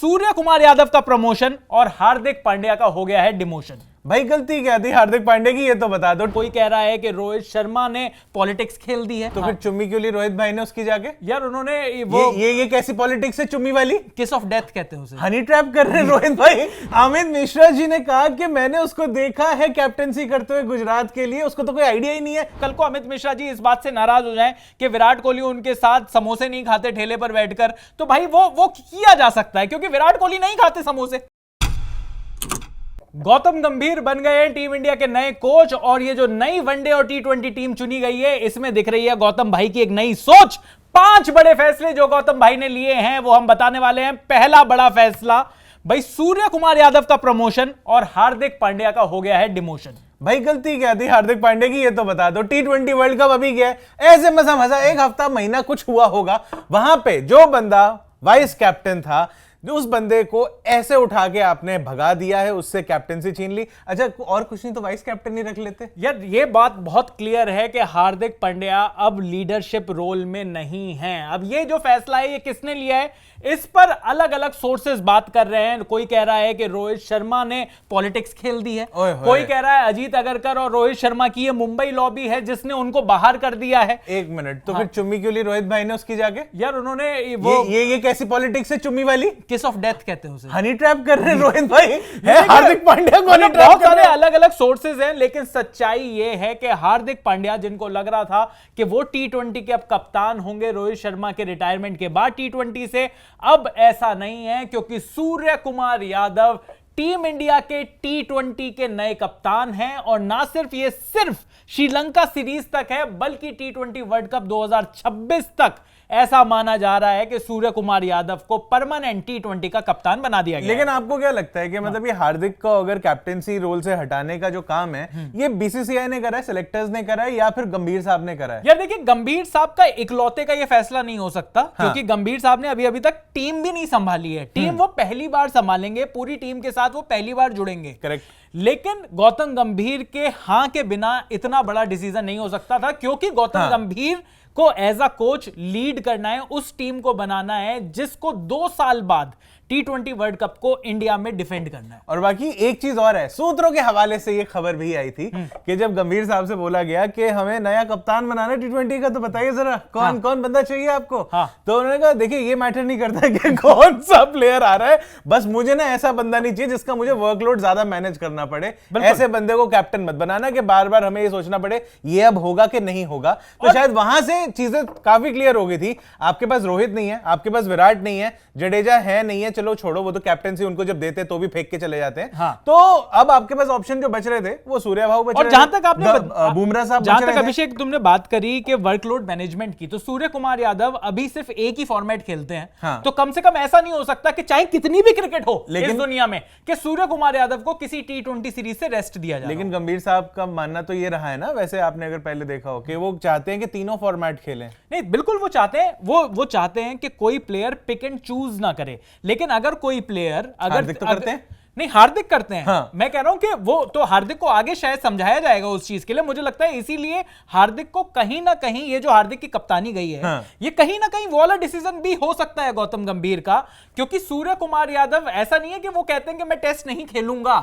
सूर्य कुमार यादव का प्रमोशन और हार्दिक पांड्या का हो गया है डिमोशन। भाई गलती क्या थी हार्दिक पांड्या की, ये तो बता दो। कोई कह रहा है कि रोहित शर्मा ने पॉलिटिक्स खेल दी है। तो फिर चुम्मी क्यों ली रोहित भाई ने उसकी जाके? यार उन्होंने वो ये कैसी पॉलिटिक्स है चुम्मी वाली? किस ऑफ डेथ कहते हैं उसे। हनी ट्रैप कर रहे हैं रोहित भाई। अमित मिश्रा जी ने कहा कि मैंने उसको देखा है कैप्टेंसी करते हुए गुजरात के लिए, उसको तो कोई आइडिया ही नहीं है। कल को अमित मिश्रा जी इस बात से नाराज हो जाएं कि विराट कोहली उनके साथ समोसे नहीं खाते ठेले पर बैठकर, तो भाई वो किया जा सकता है क्योंकि विराट कोहली नहीं खाते समोसे। गौतम गंभीर बन गए हैं टीम इंडिया के नए कोच और ये जो नई वनडे और T20 टीम चुनी गई है इसमें दिख रही है गौतम भाई की एक नई सोच। 5 बड़े फैसले जो गौतम भाई ने लिए हैं वो हम बताने वाले हैं। पहला बड़ा फैसला भाई सूर्य कुमार यादव का प्रमोशन और हार्दिक पांड्या का हो गया है डिमोशन। भाई गलती क्या थी हार्दिक पांड्या की, ये तो बता दो। T20 वर्ल्ड कप अभी गया है, ऐसे मजा एक हफ्ता महीना कुछ हुआ होगा, वहां पे जो बंदा वाइस कैप्टन था जो उस बंदे को ऐसे उठा के आपने भगा दिया है, उससे कैप्टेंसी छीन ली। अच्छा और कुछ नहीं तो वाइस कैप्टन ही रख लेते। यार ये बात बहुत क्लियर है कि हार्दिक पांड्या अब लीडरशिप रोल में नहीं है। अब ये जो फैसला है ये किसने लिया है, इस पर अलग अलग सोर्सेज बात कर रहे हैं। कोई कह रहा है कि रोहित शर्मा ने पॉलिटिक्स खेल दी है, कोई कह रहा है अजीत अगरकर और रोहित शर्मा की ये मुंबई लॉबी है जिसने उनको बाहर कर दिया है। एक मिनट, तो फिर चुम्मी क्यों ली रोहित भाई ने उसकी जाके? यार उन्होंने वो ये कैसी पॉलिटिक्स है चुम्मी वाली? किस ऑफ डेथ कहते हैं उसे। हनी ट्रैप कर रहे हैं रोहित भाई है हार्दिक पांड्या को। बहुत सारे अलग अलग सोर्सेज हैं लेकिन सच्चाई ये है कि हार्दिक पांड्या जिनको लग रहा था कि वो T20 के अब कप्तान होंगे रोहित शर्मा के रिटायरमेंट के बाद T20 से, अब ऐसा नहीं है क्योंकि सूर्य कुमार यादव टीम इंडिया के T20 के नए कप्तान हैं। और ना सिर्फ ये सिर्फ श्रीलंका सीरीज तक है बल्कि T20 वर्ल्ड कप 2026 तक ऐसा माना जा रहा है कि सूर्य कुमार यादव को परमानेंट T20 का कप्तान बना दिया गया। लेकिन आपको क्या लगता है कि मतलब ये हार्दिक को अगर कैप्टेंसी रोल से हटाने का जो काम है ये BCCI ने करा है, सिलेक्टर्स ने करा है या फिर गंभीर साहब ने करा है? यार देखिए गंभीर साहब का इकलौते का ये फैसला नहीं हो सकता क्योंकि गंभीर साहब ने अभी तक टीम भी नहीं संभाली है। टीम वो पहली बार संभालेंगे, पूरी टीम के साथ वो पहली बार जुड़ेंगे। करेक्ट। लेकिन गौतम गंभीर के हां के बिना इतना बड़ा डिसीजन नहीं हो सकता था क्योंकि गौतम गंभीर को एज अ कोच लीड करना है, उस टीम को बनाना है जिसको 2 साल बाद T20 वर्ल्ड कप को इंडिया में डिफेंड करना है। और बाकी एक चीज और है, सूत्रों के हवाले से ये खबर भी आई थी कि जब गंभीर साहब से बोला गया कि हमें नया कप्तान बनाना है T20 का, तो बताइए जरा कौन बंदा चाहिए आपको। तो उन्होंने कहा देखिए ये मैटर नहीं करता कि कौन सा प्लेयर आ रहा है, बस मुझे ना ऐसा बंदा नहीं चाहिए जिसका मुझे वर्कलोड ज्यादा मैनेज करना पड़े। ऐसे बंदे को कैप्टन मत बनाना कि बार बार हमें ये सोचना पड़े ये अब होगा कि नहीं होगा। तो शायद वहां से चीजें काफी क्लियर हो गई थी। आपके पास रोहित नहीं है, आपके पास विराट नहीं है, जडेजा है नहीं है, चलो छोड़ो, वो तो कैप्टेंसी उनको जब देते तो भी फेंक के चले जाते हैं। तो अब आपके पास ऑप्शन जो बच रहे थे वो सूर्या भाऊ बच रहे थे। और जहां तक आपने बुमराह साहब, जहां तक अभिषेक तुमने बात करी कि वर्कलोड मैनेजमेंट की, तो सूर्य कुमार यादव अभी सिर्फ एक ही फॉर्मेट खेलते हैं। तो कम से कम ऐसा नहीं हो सकता कि चाहे कितनी भी क्रिकेट हो इस दुनिया में कि सूर्य कुमार यादव को किसी T20 सीरीज से रेस्ट दिया जाए। लेकिन गंभीर साहब का मानना तो ये रहा है ना, वैसे आपने अगर पहले देखा हो कि वो चाहते हैं कि तीनों फॉर्मेट खेलें। नहीं बिल्कुल वो चाहते हैं, वो चाहते हैं कि कोई प्लेयर पिक एंड चूज ना करे। लेकिन अगर कोई प्लेयर हार्दिक तो करते हैं, नहीं हार्दिक करते हैं। मैं कह रहा हूं कि वो तो हार्दिक को आगे शायद समझाया जाएगा उस चीज के लिए, मुझे लगता है इसीलिए हार्दिक को कहीं ना कहीं ये जो हार्दिक की कप्तानी गई है ये कहीं ना कहीं वो वाला डिसीजन भी हो सकता है गौतम गंभीर का, क्योंकि सूर्य कुमार यादव ऐसा नहीं है कि वो कहते हैं कि मैं टेस्ट नहीं खेलूंगा।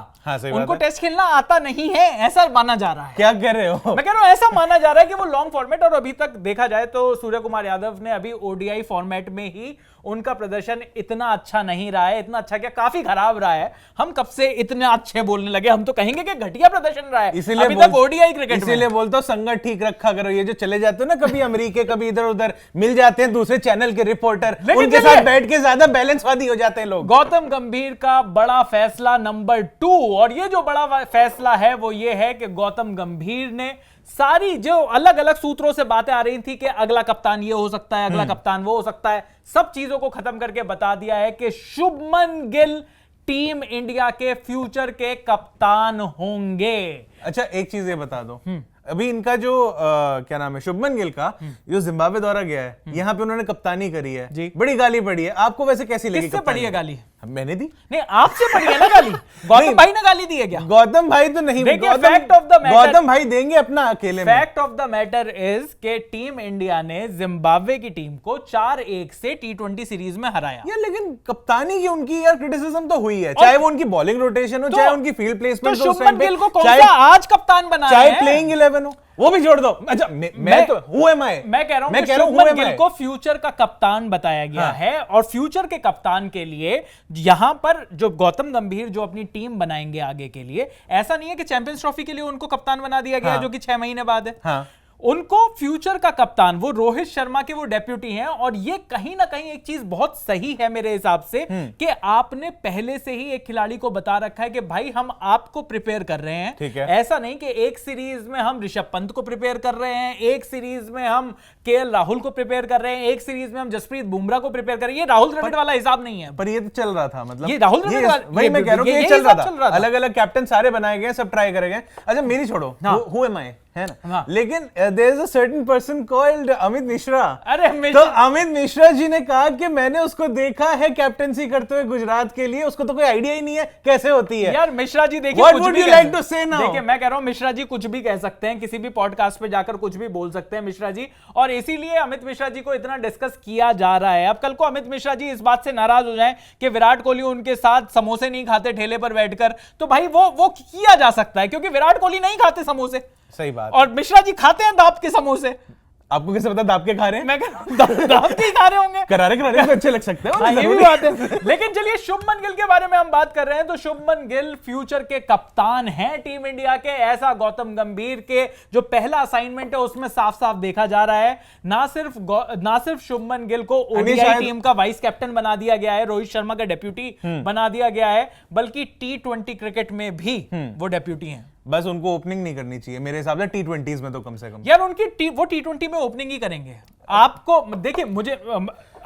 उनको टेस्ट खेलना आता नहीं है ऐसा माना जा रहा है। क्या कह रहे हो? मैं कह रहा हूं ऐसा माना जा रहा है कि वो लॉन्ग फॉर्मेट, और अभी तक देखा जाए तो सूर्य कुमार यादव ने अभी ODI फॉर्मेट में ही उनका प्रदर्शन इतना अच्छा नहीं रहा है। इतना अच्छा क्या, काफी खराब रहा है। हम कब से इतने अच्छे बोलने लगे, हम तो कहेंगे कि घटिया प्रदर्शन रहा है इसीलिए अभी तक ODI क्रिकेट। इसीलिए बोलता हूं संगत ठीक रखा करो। ये जो चले जाते हो ना कभी अमेरिका कभी इधर उधर, मिल जाते हैं दूसरे चैनल के रिपोर्टर, उनके साथ बैठ के ज्यादा बैलेंसवादी हो जाते हैं लोग। गौतम गंभीर का बड़ा फैसला नंबर 2, और ये जो बड़ा फैसला है वो ये है कि गौतम गंभीर ने सारी जो अलग अलग सूत्रों से बातें आ रही थी कि अगला कप्तान ये हो सकता है, अगला कप्तान वो हो सकता है, सब चीजों को खत्म करके बता दिया है कि शुभमन गिल टीम इंडिया के फ्यूचर के कप्तान होंगे। अच्छा एक चीज ये बता दो, अभी इनका जो क्या नाम है शुभमन गिल का जो जिम्बाब्वे दौरा गया है, यहाँ पे उन्होंने कप्तानी करी है जी, बड़ी गाली पड़ी है। आपको वैसे कैसी लगी? किससे पड़ी है गाली? मैंने दी नहीं, आपसे पड़ी है ना गाली। गौतम भाई ने गाली दी है क्या? गौतम भाई तो नहीं, fact of the matter, Gautam भाई देंगे अपना अकेले में। Fact of the matter is के टीम इंडिया ने जिम्बाब्वे की टीम को 4-1 से T20 सीरीज में हराया यार लेकिन कप्तानी की उनकी यार क्रिटिसिज्म तो हुई है, चाहे वो उनकी बॉलिंग रोटेशन हो, चाहे उनकी फील्ड प्लेसमेंट हो, शुभमन गिल को कौन सा आज कप्तान बनाया है, चाहे प्लेइंग 11 हो, वो भी जोड़ दो। अच्छा मैं तो हु एम आई, मैं कह रहा हूं शुभमन गिल को फ्यूचर का कप्तान बताया गया है, और फ्यूचर के कप्तान के लिए यहां पर जो गौतम गंभीर जो अपनी टीम बनाएंगे आगे के लिए, ऐसा नहीं है कि चैंपियंस ट्रॉफी के लिए उनको कप्तान बना दिया गया जो कि 6 महीने बाद है। उनको फ्यूचर का कप्तान वो रोहित शर्मा के वो डेप्यूटी हैं, और ये कहीं ना कहीं एक चीज बहुत सही है मेरे हिसाब से कि आपने पहले से ही एक खिलाड़ी को बता रखा है कि भाई हम आपको प्रिपेयर कर रहे हैं। ठीक है। ऐसा नहीं कि एक सीरीज में हम ऋषभ पंत को प्रिपेयर कर रहे हैं, एक सीरीज में हम केएल राहुल को प्रिपेयर कर रहे हैं, एक सीरीज में हम जसप्रीत बुमराह को प्रिपेयर कर रहे हैं। ये राहुल द्रविड़ वाला हिसाब नहीं है। पर ये तो चल रहा था, मतलब ये राहुल द्रविड़ वही मैं कह रहा हूं कि ये चल रहा था। अलग अलग कैप्टन सारे बनाए गए, सब ट्राई करे गए। अच्छा मेरी छोड़ो, हु एम आई है ना, लेकिन there is a certain person called Amit Mishra. अरे तो अमित मिश्रा जी ने कहा कि मैंने उसको देखा है कैप्टेंसी करते हुए गुजरात के लिए, उसको तो कोई आइडिया ही नहीं है कैसे होती है। यार मिश्रा जी देखिए, what would you like to say now? देखिए मैं कह रहा हूं मिश्रा जी कुछ भी कह सकते हैं, किसी भी पॉडकास्ट पे जाकर कुछ भी बोल सकते हैं मिश्रा जी, और इसीलिए अमित मिश्रा जी को इतना डिस्कस किया जा रहा है। अब कल को अमित मिश्रा जी इस बात से नाराज हो जाएं कि विराट कोहली उनके साथ समोसे नहीं खाते ठेले पर बैठकर, तो भाई वो किया जा सकता है, क्योंकि विराट कोहली नहीं खाते समोसे। सही बात। और मिश्रा जी खाते हैं दाब के समोसे। आपको कैसे पता दाब के खा रहे हैं? मैं दाब के खा रहे होंगे, करारे तो अच्छे लग सकते हैं। ये भी बात है। लेकिन चलिए शुभमन गिल के बारे में हम बात कर रहे हैं, तो शुभमन गिल फ्यूचर के कप्तान हैं टीम इंडिया के। ऐसा गौतम गंभीर के जो पहला असाइनमेंट है उसमें साफ साफ देखा जा रहा है। ना सिर्फ शुभमन गिल को ओडीआई टीम का वाइस कैप्टन बना दिया गया है, रोहित शर्मा का डेप्यूटी बना दिया गया है, बल्कि T20 क्रिकेट में भी वो डेप्यूटी हैं। बस उनको ओपनिंग नहीं करनी चाहिए मेरे हिसाब से, T20s में तो कम से कम। यार उनकी वो T20 में ओपनिंग ही करेंगे। आपको देखिए, मुझे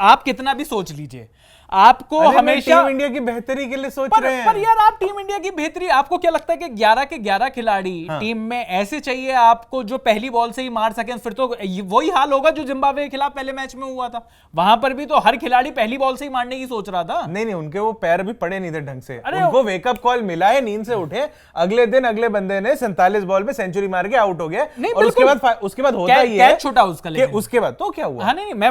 आप कितना भी सोच लीजिए, आपको हमेशा टीम इंडिया की बेहतरी के लिए सोच रहे हैं। पर यार आप टीम इंडिया की बेहतरी, आपको क्या लगता है कि 11 के 11 खिलाड़ी टीम में ऐसे चाहिए आपको जो पहली बॉल से ही मार सकें? फिर तो वही हाल होगा जो जिम्बाब्वे के खिलाफ पहले मैच में हुआ था। वहां पर भी तो हर खिलाड़ी पहली बॉल से ही मारने की सोच रहा था। नहीं उनके वो पैर भी पड़े नहीं थे ढंग से, उनको वेकअप कॉल मिला है, नींद से उठे, अगले दिन अगले बंदे ने 47 बॉल पे सेंचुरी मार के आउट हो गया, और उसके बाद होता ही है छोटा उसका, उसके बाद तो क्या हुआ? मैं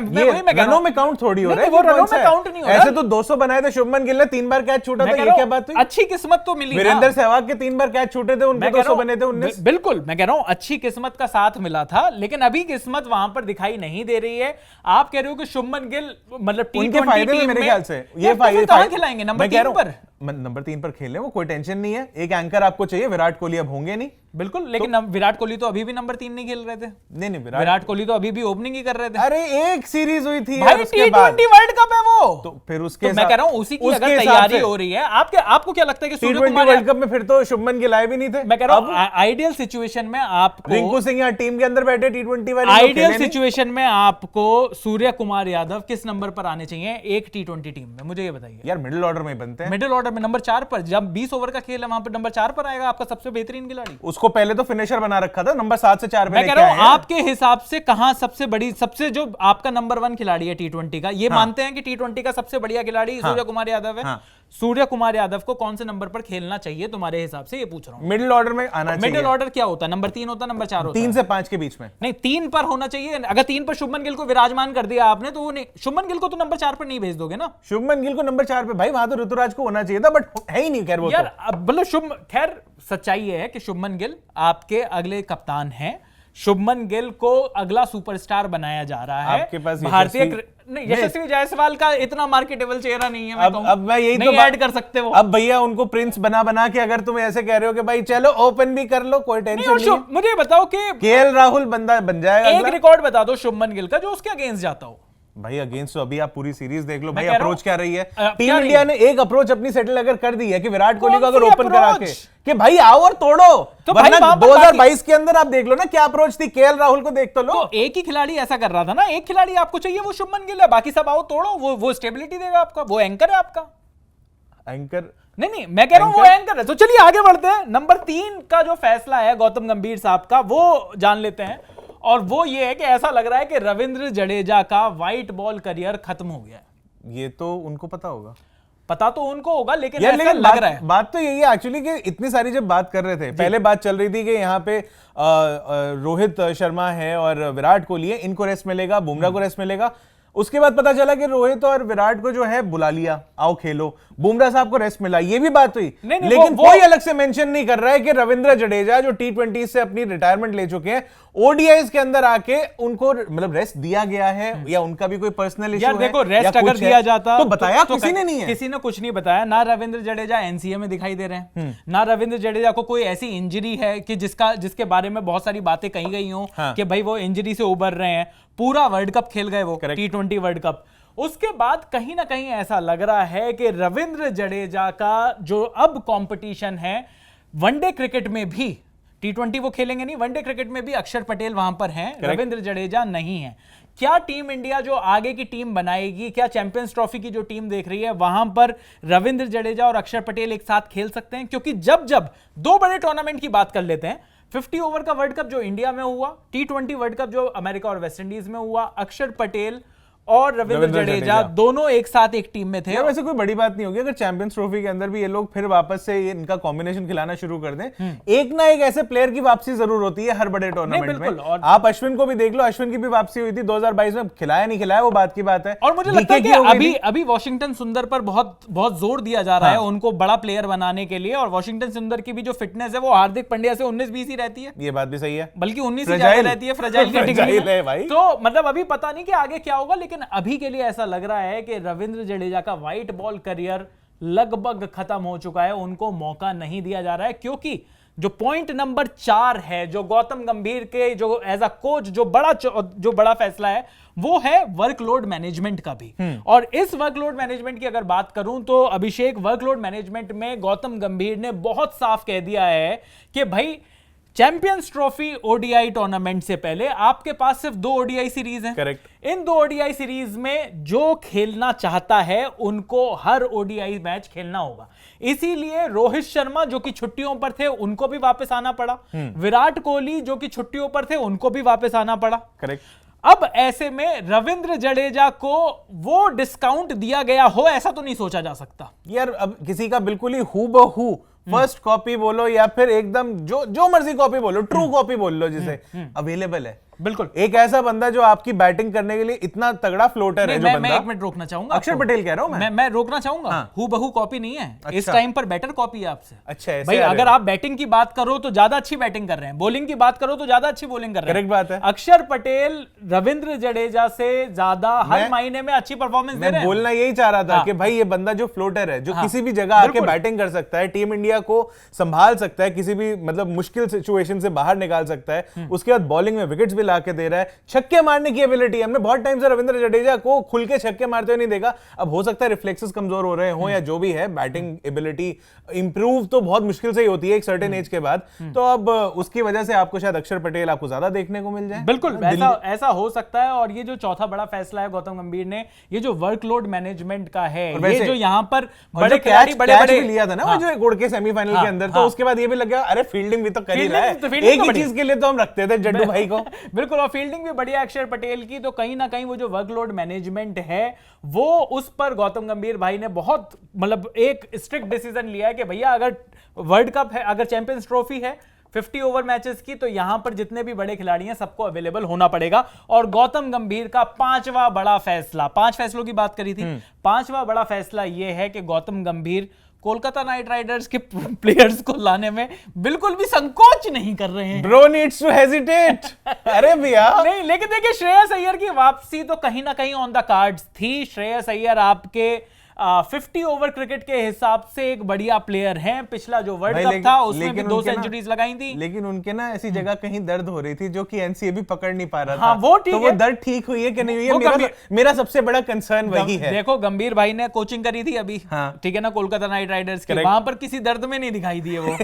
रनों में काउंट थोड़ी हो रहा है, वो रनों में काउंट नहीं हो रहा। ऐसे तो 200 बनाए थे शुभमन गिल ने, 3 बार कैच छूटा था, ये क्या बात हुई? अच्छी किस्मत तो मिली। वीरेंद्र सहवाग के 3 बार कैच छूटे थे, उनके 200 बने थे 19। बिल्कुल मैं कह रहा हूं अच्छी किस्मत का साथ मिला था, लेकिन अभी किस्मत वहां पर दिखाई नहीं दे रही है। आप कह रहे हो कि शुभमन गिल मतलब उनके फायदे में, मेरे ख्याल से ये फायदे कहां खिलाएंगे? नंबर 3 पर, नंबर 3 पर खेलने वो कोई टेंशन नहीं है। एक एंकर आपको चाहिए, विराट कोहली अब होंगे नहीं। बिल्कुल, लेकिन विराट कोहली तो अभी भी नंबर 3 नहीं खेल रहे थे। नहीं विराट कोहली तो अभी भी ओपनिंग ही कर रहे थे। अरे एक सीरीज हुई थी भाई, T20 वर्ल्ड कप है वो, तो फिर उसके मैं कह रहा हूं उसी की अगर तैयारी हो रही है। आपको क्या लगता है कि T20 वर्ल्ड कप में फिर तो शुभमन गिल आए भी नहीं थे? मैं कह रहा हूं आइडियल सिचुएशन में आपको रिंकू सिंह यहाँ टीम के अंदर बैठे T20 वाले, आइडियल सिचुएशन में आपको सूर्य कुमार यादव किस नंबर पर आने चाहिए एक T20 टीम में? मुझे ये बताइए। यार मिडिल ऑर्डर में बनते हैं, मिडिल ऑर्डर में नंबर 4 पर। जब 20 ओवर का खेल है वहां पर नंबर 4 पर आएगा आपका सबसे बेहतरीन खिलाड़ी। उसको पहले तो फिनिशर बना रखा था, नंबर 7 से 4 पे मैं कह रहा हूं आपके हिसाब से कहां सबसे जो आपका नंबर 1 खिलाड़ी है T20 का, ये मानते हैं कि T20 का सबसे बढ़िया खिलाड़ी सूर्य कुमार यादव है। सूर्य कुमार यादव को कौन से नंबर पर खेलना चाहिए तुम्हारे हिसाब से, ये पूछ रहा हूं। मिडिल ऑर्डर में आना चाहिए। मिडिल ऑर्डर क्या होता है? नंबर 3 होता है, नंबर 4 होता है? 3 से 5 के बीच में। नहीं, 3 पर होना चाहिए। अगर 3 पर शुभमन गिल को विराजमान कर दिया आपने तो वो नहीं, शुभमन गिल को तो नंबर 4 पर नहीं भेज दोगे ना? शुभमन गिल को नंबर 4 पे, भाई वहां तो ऋतुराज को होना चाहिए था, बट है ही नहीं। खैर वो यार मतलब खैर सच्चाई है कि शुभमन गिल आपके अगले कप्तान हैं। शुभमन गिल को अगला सुपरस्टार बनाया जा रहा है। आपके पास भारतीय यशस्वी जायसवाल का इतना मार्केटेबल चेहरा नहीं है। अब मैं यही नहीं तो ऐड कर सकते वो। अब भैया उनको प्रिंस बना के अगर तुम ऐसे कह रहे हो कि भाई चलो ओपन भी कर लो, कोई टेंशन नहीं। मुझे बताओ कि केएल राहुल बंदा बन जाएगा। एक रिकॉर्ड बता दो शुभमन गिल का जो उसके अगेंस्ट जाता हो। भाई अगेंस्ट तो अभी आप पूरी सीरीज देख लो भाई, अप्रोच क्या रही है। टीम इंडिया ने एक अप्रोच अपनी सेटल अगर कर दी है कि विराट कोहली को अगर ओपन करा के कि भाई आओ और तोड़ो, तो वरना 2022 के अंदर आप देख लो ना क्या अप्रोच थी। केएल राहुल को देख तो लो। तो एक ही खिलाड़ी ऐसा कर रहा था ना, एक खिलाड़ी आपको चाहिए, वो शुभमन गिल है, बाकी सब आओ तोड़ो। वो स्टेबिलिटी देगा आपका, वो एंकर है आपका। एंकर नहीं मैं कह रहा हूं वो एंकर है। तो चलिए आगे बढ़ते हैं। नंबर 3 का जो फैसला है गौतम गंभीर साहब का, वो जान लेते हैं। और वो ये है कि ऐसा लग रहा है कि रविंद्र जडेजा का व्हाइट बॉल करियर खत्म हो गया। ये तो उनको पता होगा। पता तो उनको होगा, लेकिन ऐसा लग रहा है। बात तो यही है एक्चुअली कि इतनी सारी जब बात कर रहे थे, पहले बात चल रही थी कि यहाँ पे रोहित शर्मा है और विराट कोहली है, इनको रेस्ट मिलेगा, बुमराह को रेस्ट मिलेगा। उसके बाद पता चला कि रोहित और विराट को जो है बुला लिया, आओ खेलो, बुमराह साहब को रेस्ट मिला, ये भी बात हुई। लेकिन कोई अलग से मेंशन नहीं कर रहा है कि रविंद्र जडेजा जो T20 से अपनी रिटायरमेंट ले चुके हैं, ओडीआईज के अंदर आके उनको मतलब रेस्ट दिया गया है या उनका भी कोई पर्सनल इशू है? देखो रेस्ट अगर दिया जाता तो बताया तो किसी ने नहीं है, किसी ने कुछ नहीं बताया। ना रविंद्र जडेजा एनसीए में दिखाई दे रहे हैं, ना रविंद्र जडेजा को कोई ऐसी इंजरी है कि जिसके बारे में बहुत सारी बातें कही गई हो कि भाई वो इंजरी से उबर रहे हैं। पूरा वर्ल्ड कप खेल गए वो, T20 वर्ल्ड कप। उसके बाद कहीं ना कहीं ऐसा लग रहा है कि रविंद्र जडेजा का जो अब कंपटीशन है वनडे क्रिकेट में भी, T20 वो खेलेंगे नहीं, वनडे क्रिकेट में भी अक्षर पटेल वहां पर हैं, रविंद्र जडेजा नहीं है। क्या टीम इंडिया जो आगे की टीम बनाएगी, क्या चैंपियंस ट्रॉफी की जो टीम देख रही है वहां पर रविंद्र जडेजा और अक्षर पटेल एक साथ खेल सकते हैं? क्योंकि जब दो बड़े टूर्नामेंट की बात कर लेते हैं, 50 ओवर का वर्ल्ड कप जो इंडिया में हुआ, T20 वर्ल्ड कप जो अमेरिका और वेस्ट इंडीज में हुआ, अक्षर पटेल और रविंद्र जडेजा दोनों एक साथ एक टीम में थे। वैसे कोई बड़ी बात नहीं होगी अगर चैंपियंस ट्रॉफी के अंदर भी ये लोग फिर वापस से ये इनका कॉम्बिनेशन खिलाना शुरू कर दें। एक ना एक ऐसे प्लेयर की वापसी जरूर होती है हर बड़े टूर्नामेंट में। और आप अश्विन को भी देख लो, अश्विन की भी वापसी हुई थी 2022 में, खिलाया नहीं खिलाया वो बात की बात है। और मुझे लगता है कि अभी वॉशिंगटन सुंदर पर बहुत जोर दिया जा रहा है उनको बड़ा प्लेयर बनाने के लिए। और वॉशिंगटन सुंदर की भी जो फिटनेस है वो हार्दिक पांड्या से 19-20 ही रहती है। ये बात भी सही है, बल्कि 19 ही ज्यादा रहती है, फ्रेजाइल कैटेगरी भाई। तो मतलब अभी पता नहीं कि आगे क्या होगा, लेकिन अभी के लिए ऐसा लग रहा है कि रविंद्र जडेजा का व्हाइट बॉल करियर लगभग खत्म हो चुका है, उनको मौका नहीं दिया जा रहा है। क्योंकि जो पॉइंट नंबर 4 है, जो गौतम गंभीर के जो एज अ कोच जो बड़ा फैसला है, वो है वर्कलोड मैनेजमेंट का भी। और इस वर्कलोड मैनेजमेंट की अगर बात करूं तो अभिषेक, वर्कलोड मैनेजमेंट में गौतम गंभीर ने बहुत साफ कह दिया है कि भाई चैंपियंस ट्रॉफी ओडीआई टूर्नामेंट से पहले आपके पास सिर्फ 2 ओडीआई सीरीज हैं। करेक्ट। इन 2 ओडीआई सीरीज में जो खेलना चाहता है उनको हर ओडीआई मैच खेलना होगा। इसीलिए रोहित शर्मा जो कि छुट्टियों पर थे उनको भी वापस आना पड़ा, विराट कोहली जो कि छुट्टियों पर थे उनको भी वापस आना पड़ा। करेक्ट। अब ऐसे में रविंद्र जडेजा को वो डिस्काउंट दिया गया हो ऐसा तो नहीं सोचा जा सकता यार। अब किसी का बिल्कुल ही हूबहू फर्स्ट कॉपी बोलो या फिर एकदम जो मर्जी कॉपी बोलो, ट्रू कॉपी बोल लो, जिसे अवेलेबल है। बिल्कुल एक ऐसा बंदा जो आपकी बैटिंग करने के लिए इतना तगड़ा फ्लोटर है, जो बंदा। मैं 1 मिनट रोकना चाहूंगा, अक्षर पटेल कह रहा हूं मैं रोकना चाहूंगा। हूबहू कॉपी नहीं है। अच्छा। इस टाइम पर बेटर कॉपी है आपसे। अच्छा, भाई अगर आप बैटिंग की बात करो तो ज्यादा अच्छी बैटिंग कर रहे हैं, बॉलिंग की बात करो तो ज्यादा अच्छी बॉलिंग कर रहे हैं। करेक्ट बात है। अक्षर पटेल रविंद्र जडेजा से ज्यादा हर महीने में अच्छी परफॉर्मेंस दे रहे हैं। बोलना यही चाह रहा था कि भाई ये बंदा जो फ्लोटर है, जो किसी भी जगह आके बैटिंग कर सकता है, टीम इंडिया को संभाल सकता है, किसी भी मतलब मुश्किल सिचुएशन से बाहर निकाल सकता है, उसके बाद बॉलिंग में विकेट्स भी लाके दे रहा है, छक्के मारने की एबिलिटी। हमने बहुत टाइम से रविंद्र जडेजा को खुल के छक्के मारते हुए नहीं देखा। अब हो सकता है रिफ्लेक्सेस कमजोर हो रहे हो या जो भी है, बैटिंग एबिलिटी इंप्रूव तो बहुत मुश्किल से ही होती है एक सर्टेन एज के बाद। तो अब उसकी वजह से आपको शायद अक्षर पटेल आपको ज्यादा देखने को मिल जाए। बिल्कुल ऐसा हो सकता है। और ये जो चौथा बड़ा फैसला है गौतम गंभीर ने, ये जो वर्कलोड मैनेजमेंट का है, ये जो यहाँ पर बड़े खिलाड़ी बड़े लिया था ना वो जो गुड़ के सेमीफाइनल के अंदर, तो उसके बाद ये भी लग गया अरे फील्डिंग भी तो कर ही रहा है, एक ही चीज के लिए तो हम रखते थे जड्डू भाई को। बिल्कुल, और फील्डिंग भी बढ़िया अक्षर पटेल की। तो कहीं ना कहीं वो जो वर्कलोड मैनेजमेंट है वो उस पर गौतम गंभीर भाई ने बहुत मतलब एक स्ट्रिक्ट डिसीजन लिया है कि भैया अगर वर्ल्ड कप है, अगर चैंपियंस ट्रॉफी है 50 ओवर मैचेस की, तो यहां पर जितने भी बड़े खिलाड़ी हैं सबको अवेलेबल होना पड़ेगा। और गौतम गंभीर का 5वां बड़ा फैसला, 5 फैसलों की बात करी थी, 5वां बड़ा फैसला यह है कि गौतम गंभीर कोलकाता नाइट राइडर्स के प्लेयर्स को लाने में बिल्कुल भी संकोच नहीं कर रहे हैं। Bro needs to hesitate। अरे भैया नहीं, लेकिन देखिए श्रेयस अय्यर की वापसी तो कहीं ना कहीं ऑन द कार्ड्स थी। श्रेयस अय्यर आपके 50 ओवर क्रिकेट के हिसाब से एक बढ़िया प्लेयर हैं। पिछला जो वर्ल्ड कप था उसमें भी 2 सेंचुरीज लगाई थी। लेकिन उनके ना ऐसी जगह कहीं दर्द हो रही थी जो कि एनसीए भी पकड़ नहीं पा रहा था। वो ठीक है, वो दर्द ठीक हुई है कि नहीं हुई है, मेरा सबसे बड़ा कंसर्न वही है। देखो गंभीर भाई ने कोचिंग करी थी अभी, ठीक है ना, कोलकाता नाइट राइडर्स की, वहां पर किसी दर्द में नहीं दिखाई दिए वो।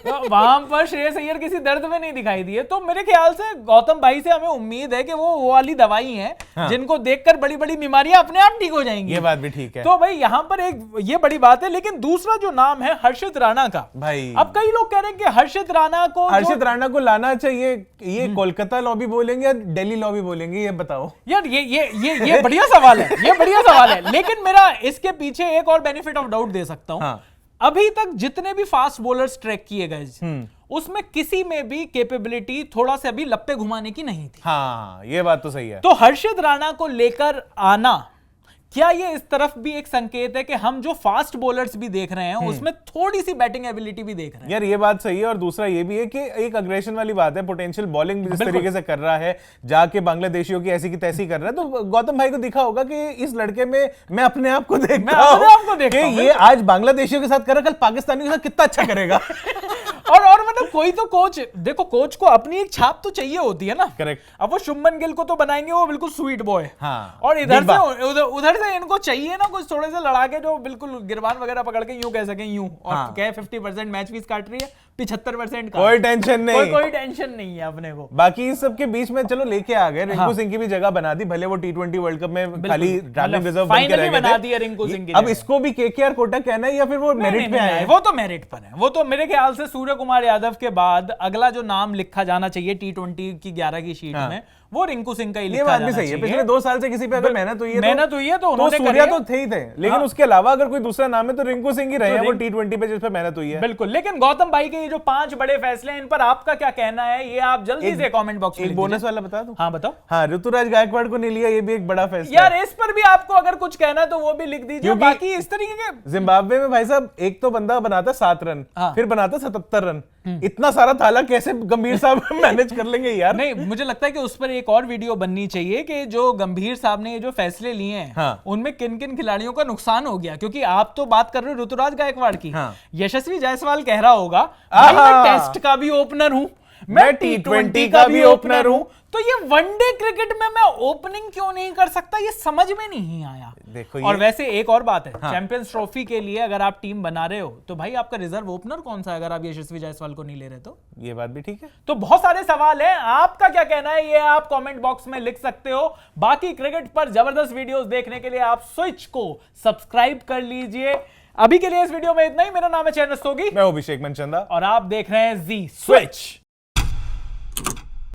वहां पर श्रेयस अय्यर किसी दर्द में नहीं दिखाई दिए। तो मेरे ख्याल से गौतम भाई से हमें उम्मीद है कि वो वाली दवाई है जिनको देखकर बड़ी बड़ी बीमारियां अपने आप ठीक हो जाएंगी। ये बात भी ठीक है। तो वही यहाँ पर एक ये बड़ी बात है। लेकिन दूसरा जो नाम है हर्षित राणा का, भाई अब कई लोग कह रहे हैं कि हर्षित राणा को लाना चाहिए। ये कोलकाता लॉबी बोलेंगे या दिल्ली लॉबी बोलेंगे, ये बताओ यार। ये बढ़िया सवाल है, ये बढ़िया सवाल है। लेकिन मेरा इसके पीछे एक और बेनिफिट ऑफ डाउट दे सकता हूं। हाँ। अभी तक जितने भी फास्ट बॉलर्स ट्रैक किए गए उसमें किसी में भी कैपेबिलिटी थोड़ा से अभी लप्पे घुमाने की नहीं थी। हाँ, ये बात तो सही है। तो हर्षित राणा को लेकर आना, क्या ये इस तरफ भी एक संकेत है कि हम जो फास्ट बॉलर्स भी देख रहे हैं उसमें थोड़ी सी बैटिंग एबिलिटी भी देख रहे हैं? यार ये बात सही है। और दूसरा ये भी है कि एक अग्रेशन वाली बात है, पोटेंशियल बॉलिंग जिस तरीके से कर रहा है, जाके बांग्लादेशियों की ऐसी की तैसी कर रहा है, तो गौतम भाई को दिखा होगा कि इस लड़के में मैं अपने आप को देखता हूं कि ये आज बांग्लादेशियों के साथ कर रहा, कल पाकिस्तानियों के साथ कितना अच्छा करेगा। और मतलब कोई तो कोच, देखो कोच को अपनी एक छाप तो चाहिए होती है ना। करेक्ट। अब वो शुभमन गिल को तो बनाएंगे वो बिल्कुल स्वीट बॉय। हाँ। और इधर से उधर से इनको चाहिए ना कुछ थोड़े से लड़ा के जो बिल्कुल गिरबान वगैरह पकड़ के यूं कह सके यूं, और हाँ। कहे 50% मैच फीस काट रही है, 75% कोई टेंशन नहीं, कोई टेंशन नहीं है अपने को। बाकी इस सब के बीच में चलो लेके आ गए, रिंकू सिंह की भी जगह बना दी, भले वो T20 वर्ल्ड कप में खाली ट्रैवलिंग रिजर्व बन के रह गए बना दिया रिंकू सिंह की। अब इसको भी केकेआर कोटा कहना है या फिर वो मेरिट पे आए? वो तो मेरिट पर है। वो तो मेरे ख्याल से सूर्य कुमार यादव के बाद अगला जो नाम लिखा जाना चाहिए T20 की 11 की शीट में, वो रिंकू सिंह का ही लिखा जाना चाहिए। ये बात भी सही है। पिछले 2 साल से किसी पे अगर मेहनत हुई है तो उन्होंने सूर्या तो थे ही थे, लेकिन उसके अलावा अगर कोई दूसरा नाम है तो रिंकू सिंह ही रहे हैं वो T20 पे जिस पे मेहनत हुई है। बिल्कुल। लेकिन गौतम भाई के ये जो 5 बड़े फैसले हैं, इन पर आपका क्या कहना है, ये आप जल्दी से कमेंट बॉक्स में एक बोनस वाला बता दूं? हाँ बताओ। हाँ, ऋतुराज गायकवाड़ को नहीं लिया, ये भी एक बड़ा फैसला यार। इस पर भी आपको अगर कुछ कहना है तो वो भी लिख दीजिए। बाकी इस तरीके के जिम्बाब्वे में भाई साहब एक तो बंदा बनाता 7 रन, फिर बनाता 77 रन, इतना सारा थाला कैसे गंभीर साहब मैनेज कर लेंगे यार? नहीं, मुझे लगता है कि उस पर एक और वीडियो बननी चाहिए कि जो गंभीर साहब ने ये जो फैसले लिए हैं, हाँ। उनमें किन किन खिलाड़ियों का नुकसान हो गया। क्योंकि आप तो बात कर रहे हो ऋतुराज गायकवाड़ की, हाँ। यशस्वी जायसवाल कह रहा होगा भाई मैं टेस्ट का भी ओपनर हूं, मैं T20 का भी ओपनर हूं, तो ये वनडे क्रिकेट में मैं ओपनिंग क्यों नहीं कर सकता, ये समझ में नहीं आया। देखो और वैसे एक और बात है, हाँ। चैंपियंस ट्रॉफी के लिए अगर आप टीम बना रहे हो तो भाई आपका रिजर्व ओपनर कौन सा है, अगर आप यशस्वी जायसवाल को नहीं ले रहे तो? ये बात भी ठीक है। तो बहुत सारे सवाल हैं, आपका क्या कहना है ये आप कमेंट बॉक्स में लिख सकते हो। बाकी क्रिकेट पर जबरदस्त वीडियोस देखने के लिए आप स्विच को सब्सक्राइब कर लीजिए। अभी के लिए इस वीडियो में इतना ही। मेरा नाम है चैन रस्तोगी, मैं अभिषेक मनचंदा और आप देख रहे हैं जी स्विच।